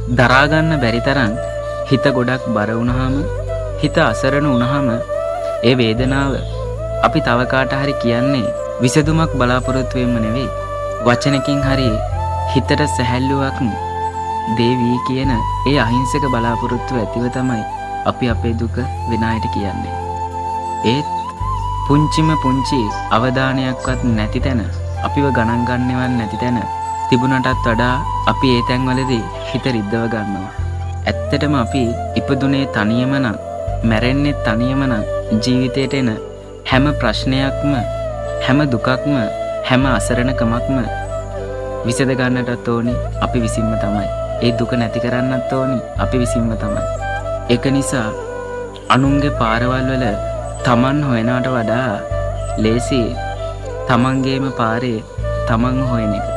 දරා ගන්න බැරි තරම් හිත ගොඩක් බර වුණාම, හිත අසරණ වුණාම ඒ වේදනාව අපි තව කාට හරි කියන්නේ විසඳුමක් බලාපොරොත්තු වෙන්න නෙවෙයි. වචනකින් හරි හිතට සැහැල්ලුවක් දේවි කියන ඒ අහිංසක බලාපොරොත්තු ඇතිව තමයි අපි අපේ දුක වෙන අයට කියන්නේ. ඒත් පුංචිම පුංචි අවධානයක්වත් නැති තැන, අපිව ගණන් ගන්නවත් නැති තැන තිබුණටත් වඩා අපි ඒ තැන්වලදී හිත රිද්දව ගන්නවා. ඇත්තටම අපි ඉපදුනේ තනියම නම්, මැරෙන්නේ තනියම නම් ජීවිතේට එන හැම ප්‍රශ්නයක්ම, හැම දුකක්ම, හැම අසරණකමක්ම විසඳ ගන්නටත් ඕනි අපි විසින්ම තමයි. ඒ දුක නැති කරන්නත් ඕනි අපි විසින්ම තමයි. ඒක නිසා අනුන්ගේ පාරවල් වල තමන් හොයනවට වඩා ලේසි තමන්ගේම පාරේ තමන් හොයන එක.